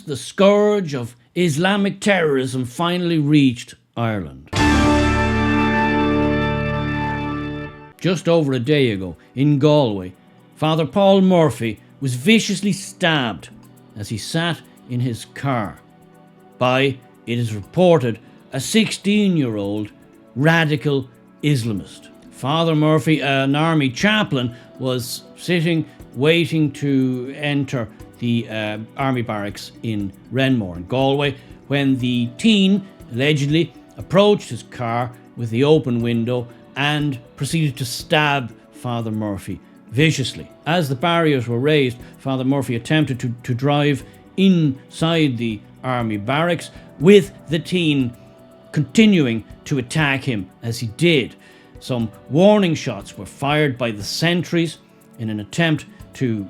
has the scourge of Islamic terrorism finally reached Ireland? Just over a day ago, in Galway, Father Paul Murphy was viciously stabbed as he sat in his car by, it is reported, a 16-year-old radical Islamist. Father Murphy, an army chaplain, was sitting waiting to enter the army barracks in Renmore in Galway when the teen allegedly approached his car with the open window and proceeded to stab Father Murphy viciously. As the barriers were raised, Father Murphy attempted to drive inside the army barracks, with the teen continuing to attack him as he did. Some warning shots were fired by the sentries in an attempt to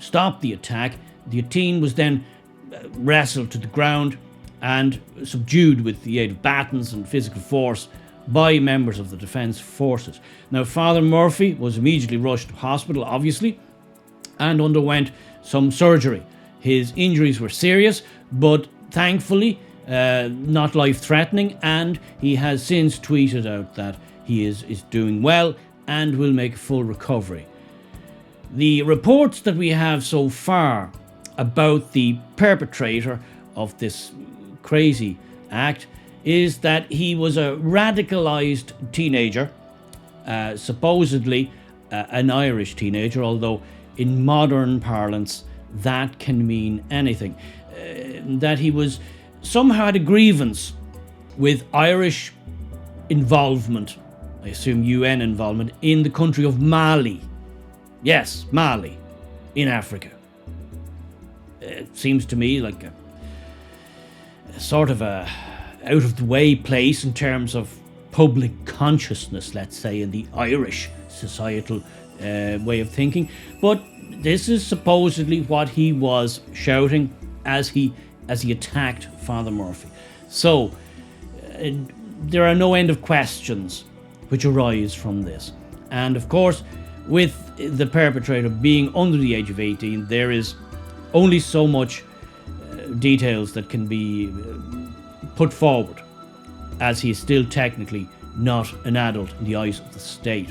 stop the attack. The teen was then wrestled to the ground and subdued with the aid of batons and physical force by members of the defence forces. Now, Father Murphy was immediately rushed to hospital, obviously, and underwent some surgery. His injuries were serious, but thankfully not life-threatening, and he has since tweeted out that he is doing well and will make a full recovery. The reports that we have so far about the perpetrator of this crazy act is that he was a radicalized teenager, supposedly an Irish teenager, although in modern parlance that can mean anything. That he was somehow had a grievance with Irish involvement, I assume UN involvement, in the country of Mali. Yes, Mali, in Africa. It seems to me like a sort of a out-of-the-way place in terms of public consciousness, let's say, in the Irish societal way of thinking. But this is supposedly what he was shouting as he attacked Father Murphy. So there are no end of questions which arise from this. And of course, with the perpetrator being under the age of 18, there is only so much details that can be put forward, as he is still technically not an adult in the eyes of the state.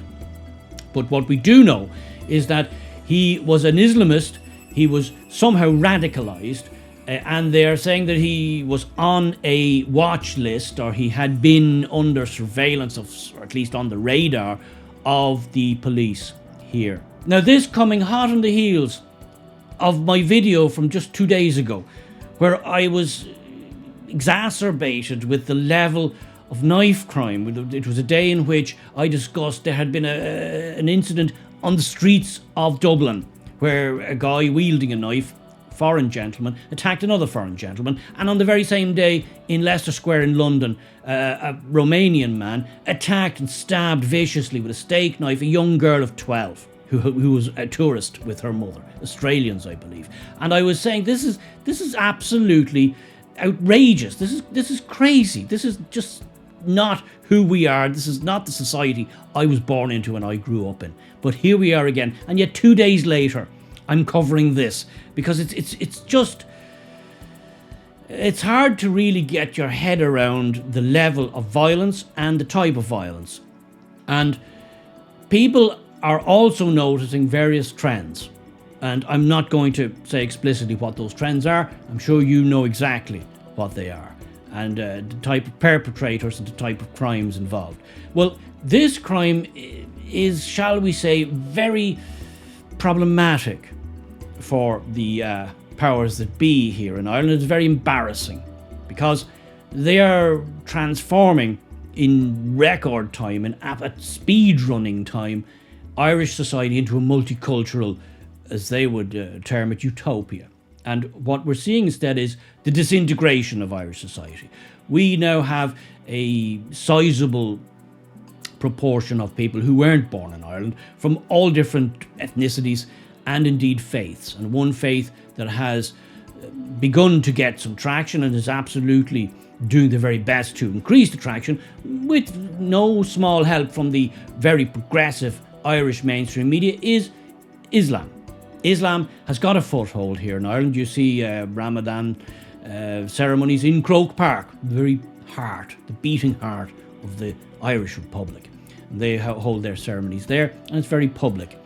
But what we do know is that he was an Islamist, he was somehow radicalized, and they are saying that he was on a watch list, or he had been under surveillance of, or at least on the radar of the police here. Now, this coming hot on the heels of my video from just 2 days ago, where I was exacerbated with the level of knife crime. It was a day in which I discussed there had been an incident on the streets of Dublin where a guy wielding a knife, foreign gentleman, attacked another foreign gentleman, and on the very same day in Leicester Square in London, a Romanian man attacked and stabbed viciously with a steak knife a young girl of 12 who was a tourist with her mother, Australians, I believe. And I was saying this is absolutely outrageous. This is crazy. This is just not who we are. This is not the society I was born into and I grew up in. But here we are again, and yet 2 days later I'm covering this because it's hard to really get your head around the level of violence and the type of violence. And people are also noticing various trends. And I'm not going to say explicitly what those trends are. I'm sure you know exactly what they are. And the type of perpetrators and the type of crimes involved. Well, this crime is, shall we say, very problematic for the powers that be here in Ireland. It's very embarrassing because they are transforming in record time and at speed running time Irish society into a multicultural, as they would term it, utopia. And what we're seeing instead is the disintegration of Irish society. We now have a sizable proportion of people who weren't born in Ireland from all different ethnicities and indeed faiths. And one faith that has begun to get some traction and is absolutely doing the very best to increase the traction, with no small help from the very progressive Irish mainstream media, is Islam. Islam has got a foothold here in Ireland. You see Ramadan ceremonies in Croke Park, the very heart, the beating heart of the Irish Republic. They hold their ceremonies there, and it's very public,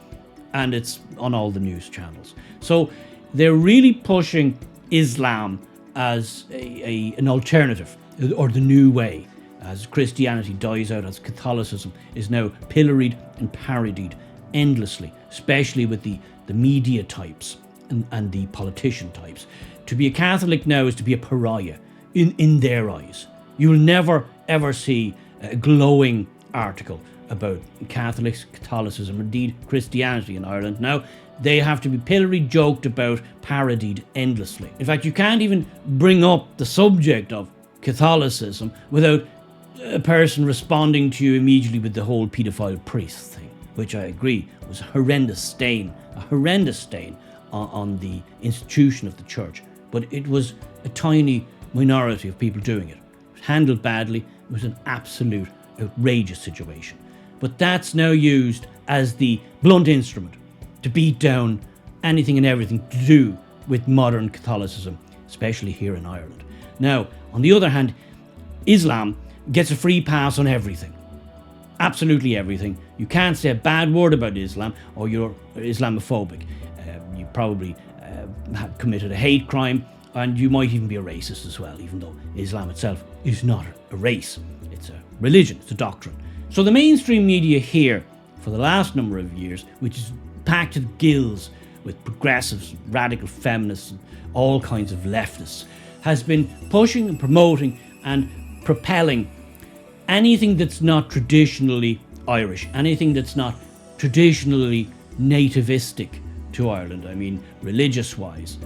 and it's on all the news channels. So they're really pushing Islam as an alternative, or the new way, as Christianity dies out, as Catholicism is now pilloried and parodied endlessly, especially with the media types and the politician types. To be a Catholic now is to be a pariah in their eyes. You'll never ever see a glowing article about Catholicism, indeed Christianity in Ireland. Now they have to be pilloried, joked about, parodied endlessly. In fact, you can't even bring up the subject of Catholicism without a person responding to you immediately with the whole paedophile priest thing, which I agree was a horrendous stain on the institution of the church. But it was a tiny minority of people doing it. It was handled badly. It was an absolute outrageous situation. But that's now used as the blunt instrument to beat down anything and everything to do with modern Catholicism, especially here in Ireland. Now, on the other hand, Islam gets a free pass on everything. Absolutely everything. You can't say a bad word about Islam or you're Islamophobic. You probably have committed a hate crime, and you might even be a racist as well, even though Islam itself is not a race. It's a religion, it's a doctrine. So the mainstream media here, for the last number of years, which is packed to the gills with progressives, radical feminists, and all kinds of leftists, has been pushing and promoting and propelling anything that's not traditionally Irish, anything that's not traditionally nativistic to Ireland. I mean, religious-wise,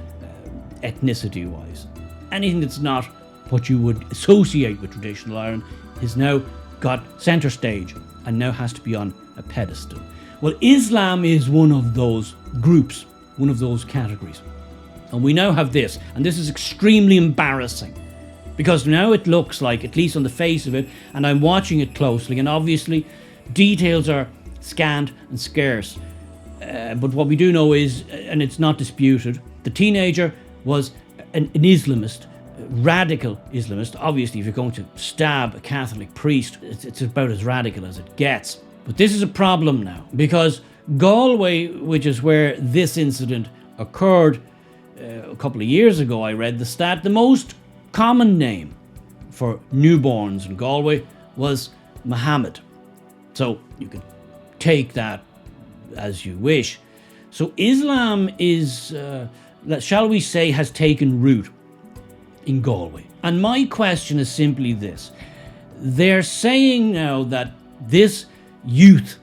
ethnicity-wise. Anything that's not what you would associate with traditional Ireland has now got centre stage and now has to be on a pedestal. Well, Islam is one of those groups, one of those categories. And we now have this, and this is extremely embarrassing, because now it looks like, at least on the face of it, and I'm watching it closely, and obviously details are scant and scarce, but what we do know is, and it's not disputed, the teenager was an Islamist, radical Islamist. Obviously, if you're going to stab a Catholic priest, it's about as radical as it gets. But this is a problem now, because Galway, which is where this incident occurred a couple of years ago, I read the stat, the most common name for newborns in Galway was Muhammad. So you can take that as you wish. So Islam is, shall we say, has taken root in Galway. And my question is simply this. They're saying now that this youth,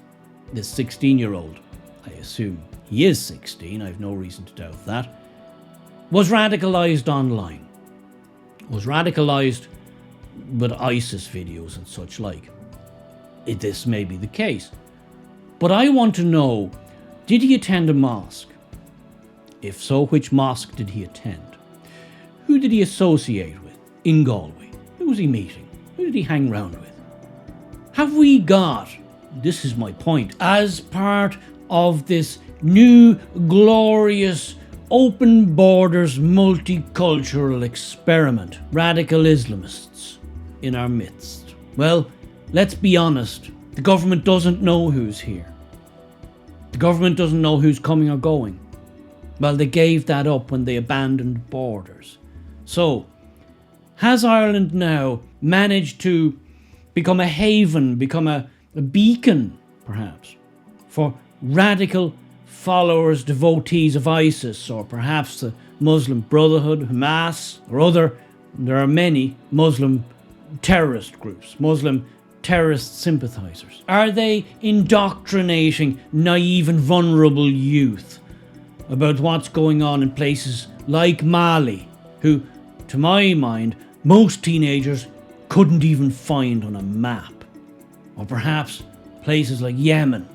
this 16-year-old, I assume he is 16, I have no reason to doubt that, was radicalized online. Was radicalized with ISIS videos and such like. This may be the case. But I want to know, did he attend a mosque? If so, which mosque did he attend? Who did he associate with in Galway? Who was he meeting? Who did he hang around with? Have we got, this is my point, as part of this new, glorious, open borders, multicultural experiment, radical Islamists in our midst? Well, let's be honest, the government doesn't know who's here. The government doesn't know who's coming or going. Well, they gave that up when they abandoned borders. So, has Ireland now managed to become a haven, become a beacon, perhaps, for radical followers, devotees of ISIS, or perhaps the Muslim Brotherhood, Hamas, or other, there are many Muslim terrorist groups, Muslim terrorist sympathizers? Are they indoctrinating naive and vulnerable youth about what's going on in places like Mali, who, to my mind, most teenagers couldn't even find on a map? Or perhaps places like Yemen,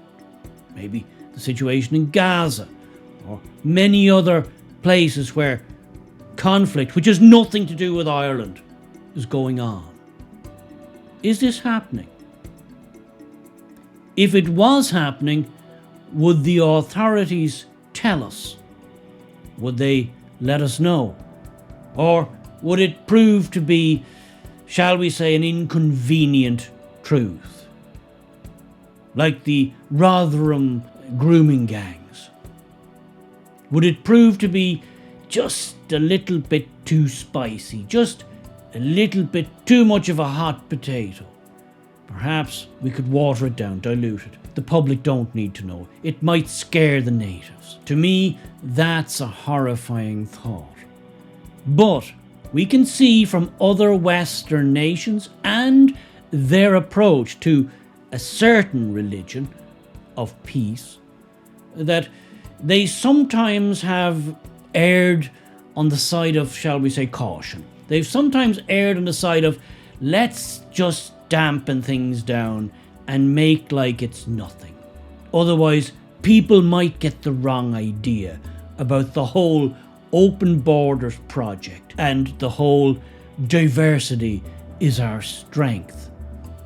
maybe the situation in Gaza, or many other places where conflict, which has nothing to do with Ireland, is going on. Is this happening? If it was happening, would the authorities tell us? would they let us know? Or would it prove to be, shall we say, an inconvenient truth? Like the Rotherham grooming gangs. Would it prove to be just a little bit too spicy, just a little bit too much of a hot potato? Perhaps we could water it down, dilute it. The public don't need to know. It might scare the natives. To me, that's a horrifying thought. But we can see from other Western nations and their approach to a certain religion of peace that they sometimes have erred on the side of, shall we say, caution. They've sometimes erred on the side of, let's just dampen things down and make like it's nothing. Otherwise, people might get the wrong idea about the whole open borders project and the whole diversity is our strength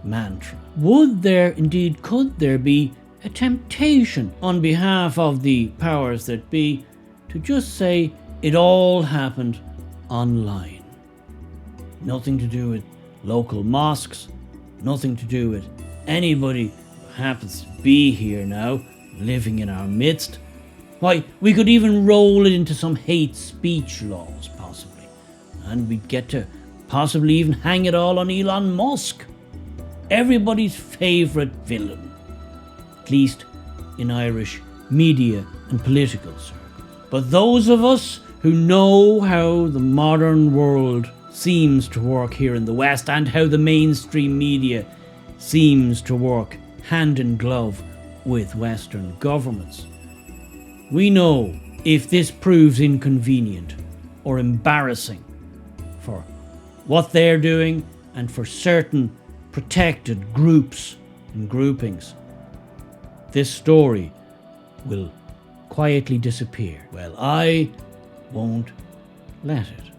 mantra. Would there, indeed could there be, a temptation on behalf of the powers that be to just say it all happened online? Nothing to do with local mosques, nothing to do with anybody who happens to be here now, living in our midst. Why, we could even roll it into some hate speech laws, possibly. And we'd get to possibly even hang it all on Elon Musk, everybody's favourite villain, at least in Irish media and political circles. But those of us who know how the modern world seems to work here in the West and how the mainstream media seems to work hand in glove with Western governments, we know if this proves inconvenient or embarrassing for what they're doing and for certain protected groups and groupings, this story will quietly disappear. Well, I won't let it.